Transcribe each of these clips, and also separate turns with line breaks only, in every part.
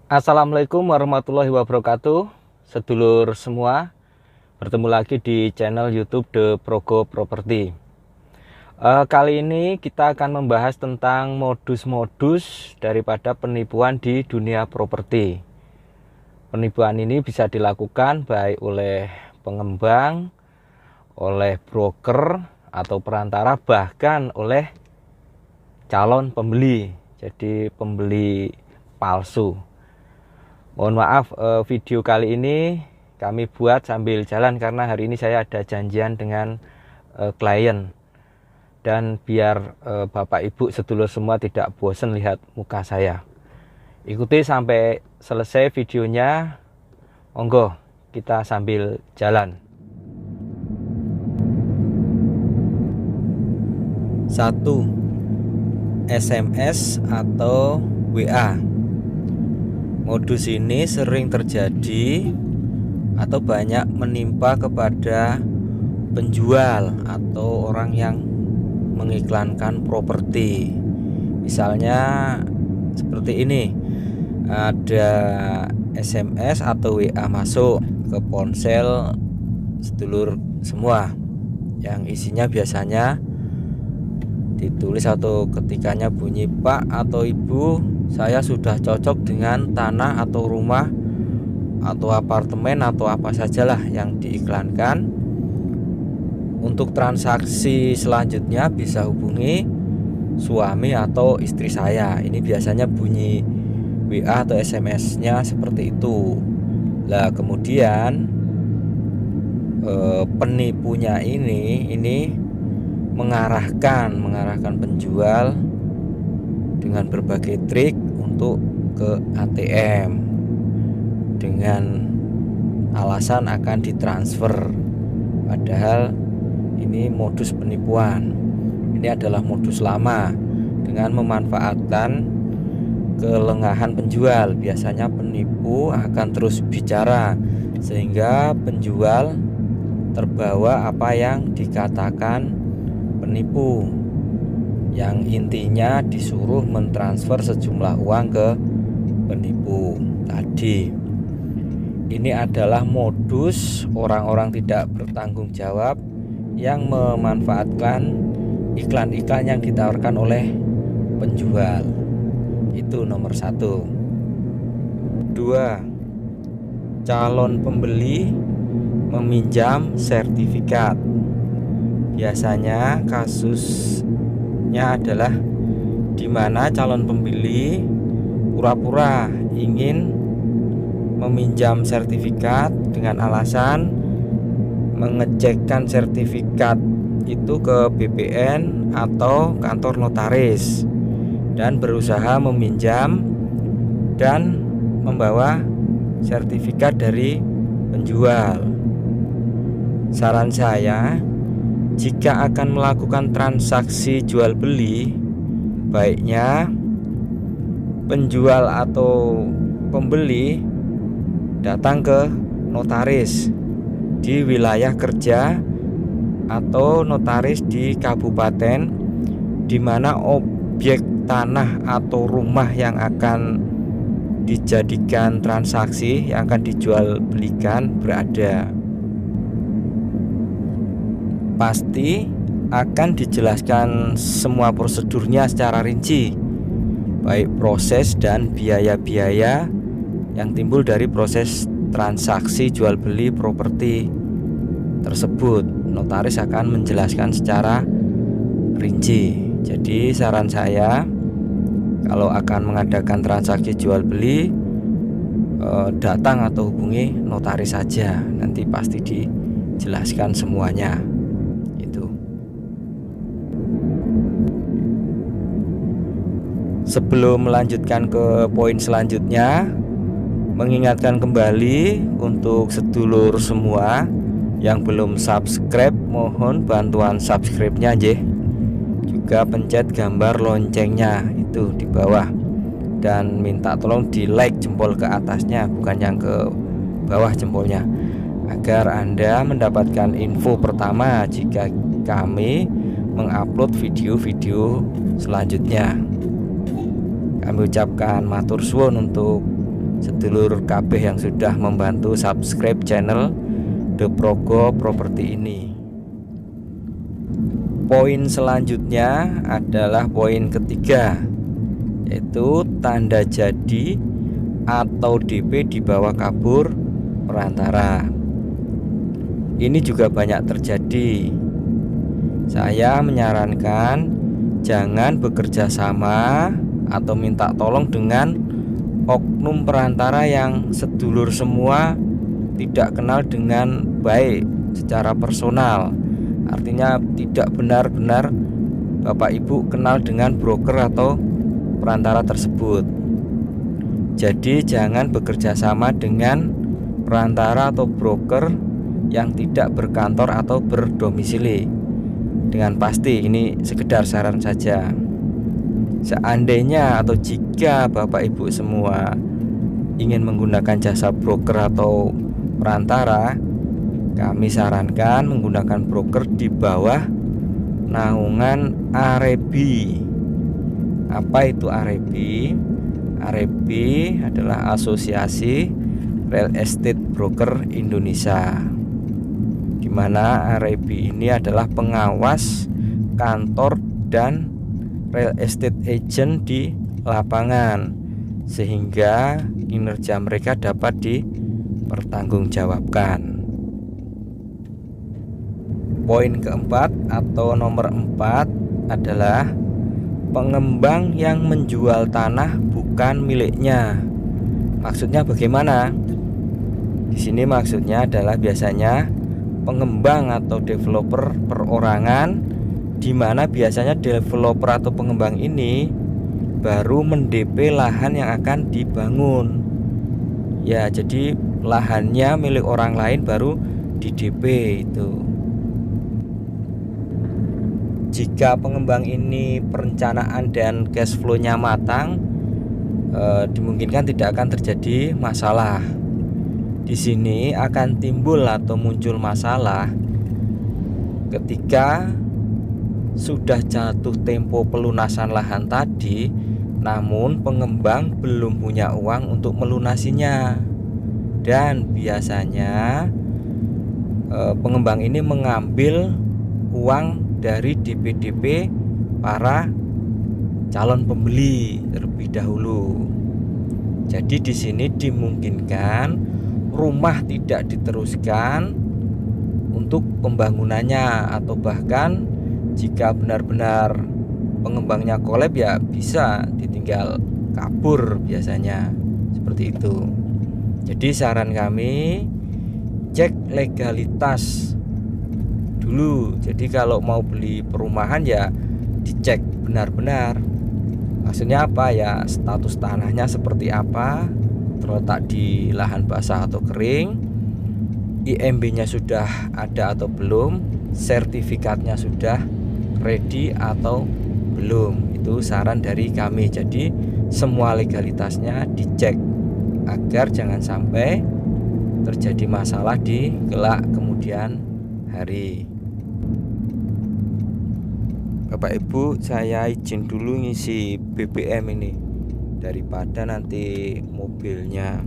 Assalamualaikum warahmatullahi wabarakatuh, sedulur semua. Bertemu lagi di channel YouTube The Progo Property. Kali ini kita akan membahas tentang modus-modus daripada penipuan di dunia properti. Penipuan ini bisa dilakukan baik oleh pengembang, oleh broker atau perantara, bahkan oleh calon pembeli. Jadi pembeli palsu. Mohon maaf, video kali ini kami buat sambil jalan karena hari ini saya ada janjian dengan klien. Dan biar Bapak Ibu sedulur semua tidak bosan lihat muka saya, ikuti sampai selesai videonya. Monggo kita sambil jalan. 1. SMS atau WA. Modus ini sering terjadi atau banyak menimpa kepada penjual atau orang yang mengiklankan properti. Misalnya seperti ini, ada SMS atau WA masuk ke ponsel sedulur semua yang isinya biasanya ditulis atau ketikanya bunyi, "Pak atau Ibu, saya sudah cocok dengan tanah atau rumah atau apartemen atau apa sajalah yang diiklankan. Untuk transaksi selanjutnya bisa hubungi suami atau istri saya." Ini biasanya bunyi WA atau SMS-nya seperti itu. Lah kemudian penipunya ini mengarahkan penjual dengan berbagai trik untuk ke ATM dengan alasan akan ditransfer. Padahal ini modus penipuan. Ini adalah modus lama dengan memanfaatkan kelengahan penjual. Biasanya penipu akan terus bicara sehingga penjual terbawa apa yang dikatakan penipu, yang intinya disuruh mentransfer sejumlah uang ke penipu tadi. Ini adalah modus orang-orang tidak bertanggung jawab yang memanfaatkan iklan-iklan yang ditawarkan oleh penjual. Itu nomor 1. 2. Calon pembeli meminjam sertifikat. Biasanya kasusnya adalah di mana calon pembeli pura-pura ingin meminjam sertifikat dengan alasan mengecekkan sertifikat itu ke BPN atau kantor notaris dan berusaha meminjam dan membawa sertifikat dari penjual. Saran saya, jika akan melakukan transaksi jual beli, baiknya penjual atau pembeli datang ke notaris di wilayah kerja atau notaris di kabupaten di mana objek tanah atau rumah yang akan dijadikan transaksi, yang akan dijual belikan berada. Pasti akan dijelaskan semua prosedurnya secara rinci, baik proses dan biaya-biaya yang timbul dari proses transaksi jual beli properti tersebut. Notaris akan menjelaskan secara rinci. Jadi saran saya, kalau akan mengadakan transaksi jual beli, datang atau hubungi notaris saja, nanti pasti dijelaskan semuanya. Sebelum melanjutkan ke poin selanjutnya, mengingatkan kembali untuk sedulur semua yang belum subscribe, mohon bantuan subscribe-nya aja. Juga pencet gambar loncengnya itu di bawah dan minta tolong di like jempol ke atasnya, bukan yang ke bawah jempolnya, agar Anda mendapatkan info pertama jika kami mengupload video-video selanjutnya. Kami ucapkan matur suwun untuk sedulur KB yang sudah membantu subscribe channel The Progo Property ini. Poin selanjutnya adalah poin ketiga, yaitu tanda jadi atau DP di bawah kabur perantara. Ini juga banyak terjadi. Saya menyarankan jangan bekerja sama atau minta tolong dengan oknum perantara yang sedulur semua tidak kenal dengan baik secara personal. Artinya tidak benar-benar Bapak Ibu kenal dengan broker atau perantara tersebut. Jadi jangan bekerja sama dengan perantara atau broker yang tidak berkantor atau berdomisili. Dengan pasti, ini sekedar saran saja. Seandainya atau jika Bapak Ibu semua ingin menggunakan jasa broker atau perantara, kami sarankan menggunakan broker di bawah naungan AREBI. Apa itu AREBI? AREBI adalah Asosiasi Real Estate Broker Indonesia, di mana AREBI ini adalah pengawas kantor dan real estate agent di lapangan, sehingga kinerja mereka dapat dipertanggungjawabkan. Poin keempat atau nomor 4 adalah pengembang yang menjual tanah bukan miliknya. Maksudnya bagaimana? Di sini maksudnya adalah biasanya pengembang atau developer perorangan, di mana biasanya developer atau pengembang ini baru mendp lahan yang akan dibangun. Ya, jadi lahannya milik orang lain baru di DP itu. Jika pengembang ini perencanaan dan cash flow-nya matang, dimungkinkan tidak akan terjadi masalah. Di sini akan timbul atau muncul masalah ketika sudah jatuh tempo pelunasan lahan tadi, namun pengembang belum punya uang untuk melunasinya. Dan biasanya pengembang ini mengambil uang dari DP-DP para calon pembeli terlebih dahulu. Jadi di sini dimungkinkan rumah tidak diteruskan untuk pembangunannya, atau bahkan jika benar-benar pengembangnya kolab ya bisa ditinggal kabur biasanya, seperti itu. Jadi saran kami, cek legalitas dulu. Jadi kalau mau beli perumahan ya dicek benar-benar. Maksudnya apa ya, status tanahnya seperti apa, terletak di lahan basah atau kering, IMB-nya sudah ada atau belum, sertifikatnya sudah ready atau belum. Itu saran dari kami. Jadi semua legalitasnya dicek agar jangan sampai terjadi masalah di kelak kemudian hari. Bapak Ibu, saya izin dulu ngisi BBM ini, daripada nanti mobilnya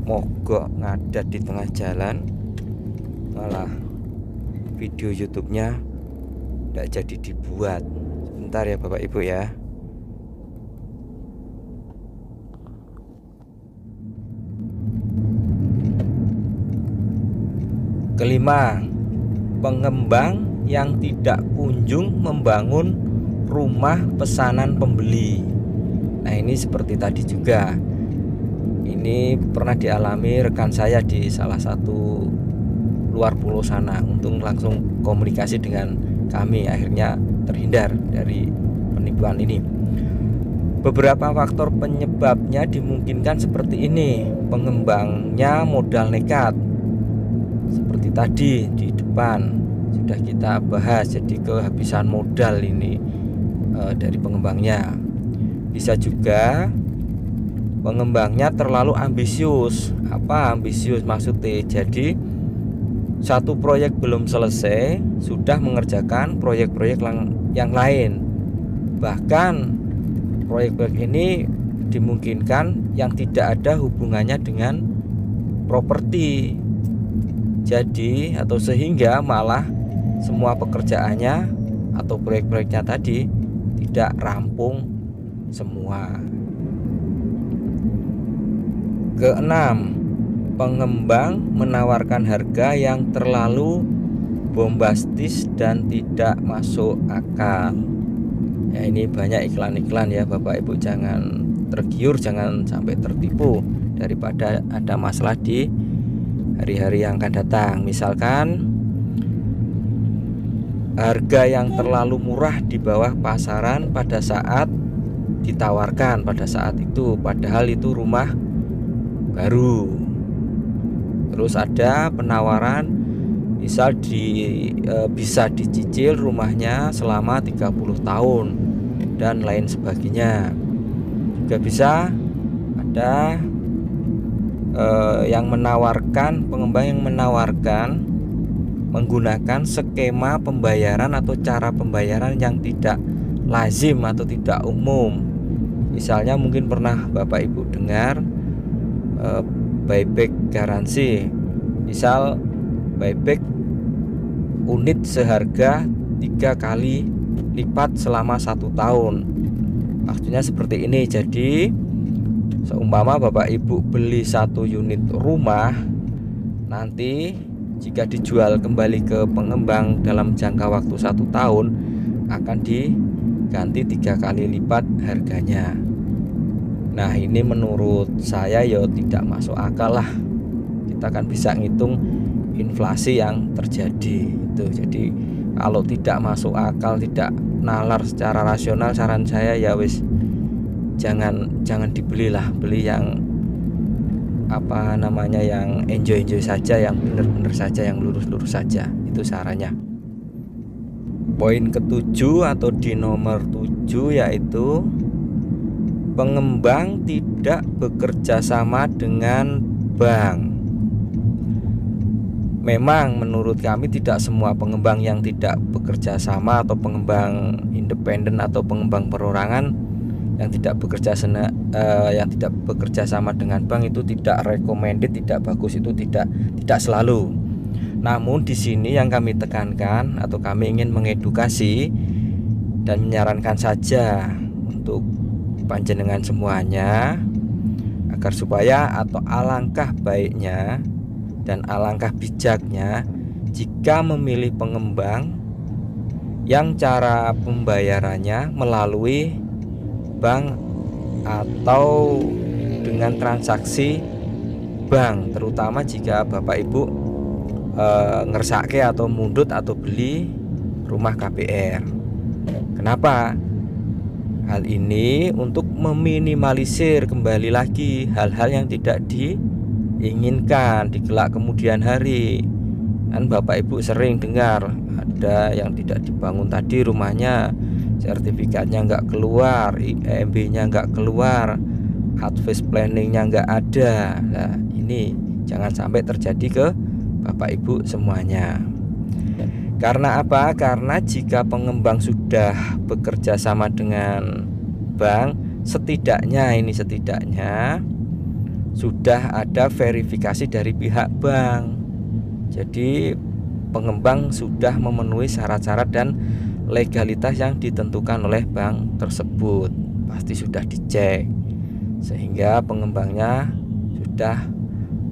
mogok ngadat di tengah jalan, malah video YouTube-nya tidak jadi dibuat. Sebentar ya Bapak Ibu ya. Kelima, pengembang yang tidak kunjung membangun rumah pesanan pembeli. Nah, ini seperti tadi juga. Ini pernah dialami rekan saya di salah satu luar pulau sana. Untung langsung komunikasi dengan kami, akhirnya terhindar dari penipuan ini. Beberapa faktor penyebabnya dimungkinkan seperti ini. Pengembangnya modal nekat, seperti tadi di depan sudah kita bahas. Jadi kehabisan modal ini dari pengembangnya. Bisa juga pengembangnya terlalu ambisius. Apa ambisius maksudnya? Jadi satu proyek belum selesai sudah mengerjakan proyek-proyek yang lain. Bahkan proyek-proyek ini dimungkinkan yang tidak ada hubungannya dengan properti. Jadi atau sehingga malah semua pekerjaannya atau proyek-proyeknya tadi tidak rampung semua. Keenam, pengembang menawarkan harga yang terlalu bombastis dan tidak masuk akal. Ya, ini banyak iklan-iklan ya Bapak Ibu, jangan tergiur, jangan sampai tertipu daripada ada masalah di hari-hari yang akan datang. Misalkan harga yang terlalu murah di bawah pasaran pada saat ditawarkan pada saat itu, padahal itu rumah baru. Terus ada penawaran misal bisa dicicil rumahnya selama 30 tahun dan lain sebagainya. Juga bisa ada yang menawarkan, pengembang yang menawarkan menggunakan skema pembayaran atau cara pembayaran yang tidak lazim atau tidak umum. Misalnya mungkin pernah Bapak Ibu dengar buyback garansi. Misal buyback unit seharga 3 kali lipat selama 1 tahun. Maksudnya seperti ini. Jadi seumpama Bapak Ibu beli 1 unit rumah, nanti jika dijual kembali ke pengembang dalam jangka waktu 1 tahun akan diganti 3 kali lipat harganya. Nah, ini menurut saya ya tidak masuk akal lah. Kita kan bisa ngitung inflasi yang terjadi itu. Jadi kalau tidak masuk akal, tidak nalar secara rasional, saran saya ya wis jangan dibelilah. Beli yang yang enjoy saja, yang benar-benar saja, yang lurus-lurus saja. Itu sarannya. Poin ke-7 atau di nomor 7 yaitu pengembang tidak bekerja sama dengan bank. Memang menurut kami tidak semua pengembang yang tidak bekerja sama atau pengembang independen atau pengembang perorangan yang tidak bekerja sama dengan bank itu tidak recommended, tidak bagus, itu tidak selalu. Namun di sini yang kami tekankan atau kami ingin mengedukasi dan menyarankan saja untuk panjenengan semuanya agar supaya atau alangkah baiknya dan alangkah bijaknya jika memilih pengembang yang cara pembayarannya melalui bank atau dengan transaksi bank, terutama jika Bapak Ibu ngersake atau mundut atau beli rumah KPR. Kenapa? Hal ini untuk meminimalisir kembali lagi hal-hal yang tidak diinginkan di kelak kemudian hari. Kan Bapak Ibu sering dengar ada yang tidak dibangun tadi rumahnya, sertifikatnya nggak keluar, IMB-nya nggak keluar, advice planning-nya nggak ada. Nah, ini jangan sampai terjadi ke Bapak Ibu semuanya. Karena apa? Karena jika pengembang sudah bekerja sama dengan bank, setidaknya sudah ada verifikasi dari pihak bank. Jadi pengembang sudah memenuhi syarat-syarat dan legalitas yang ditentukan oleh bank tersebut. Pasti sudah dicek, sehingga pengembangnya sudah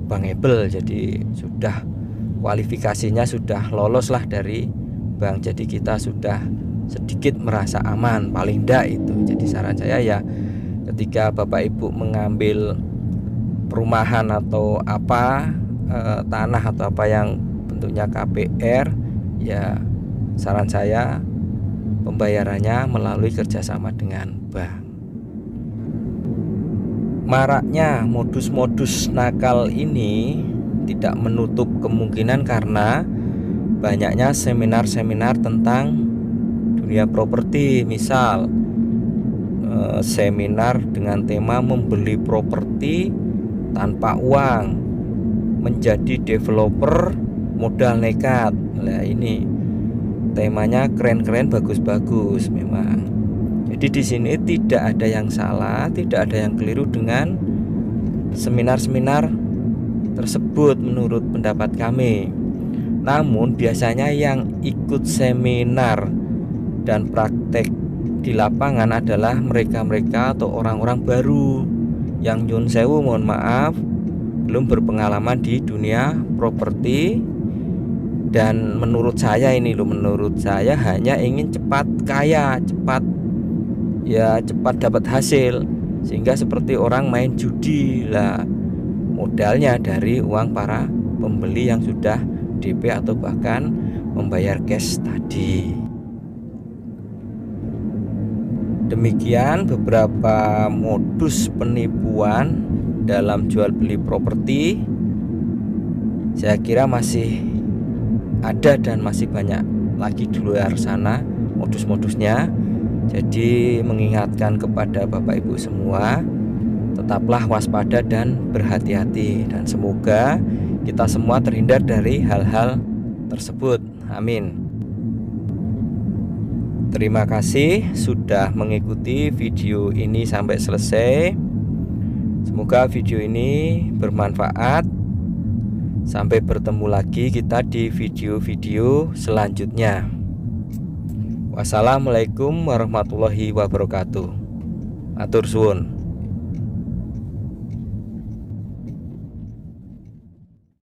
bankable, jadi sudah kualifikasinya sudah lolos lah dari bank. Jadi kita sudah sedikit merasa aman, paling tidak itu. Jadi saran saya ya, ketika Bapak Ibu mengambil perumahan atau tanah atau apa yang bentuknya KPR, ya saran saya pembayarannya melalui kerjasama dengan bank. Maraknya modus-modus nakal ini tidak menutup kemungkinan karena banyaknya seminar-seminar tentang dunia properti. Misal seminar dengan tema membeli properti tanpa uang, menjadi developer modal nekat. Nah, ini temanya keren-keren, bagus-bagus memang. Jadi di sini tidak ada yang salah, tidak ada yang keliru dengan seminar-seminar tersebut menurut pendapat kami. Namun biasanya yang ikut seminar dan praktek di lapangan adalah mereka-mereka atau orang-orang baru yang nyun sewu, mohon maaf, belum berpengalaman di dunia properti. Dan menurut saya hanya ingin cepat kaya, cepat dapat hasil, sehingga seperti orang main judi lah, modalnya dari uang para pembeli yang sudah DP atau bahkan membayar cash tadi. Demikian beberapa modus penipuan dalam jual beli properti. Saya kira masih ada dan masih banyak lagi di luar sana modus-modusnya. Jadi mengingatkan kepada Bapak Ibu semua, tetaplah waspada dan berhati-hati, dan semoga kita semua terhindar dari hal-hal tersebut. Amin. Terima kasih sudah mengikuti video ini sampai selesai. Semoga video ini bermanfaat. Sampai bertemu lagi kita di video-video selanjutnya. Wassalamualaikum warahmatullahi wabarakatuh. Matur suwun.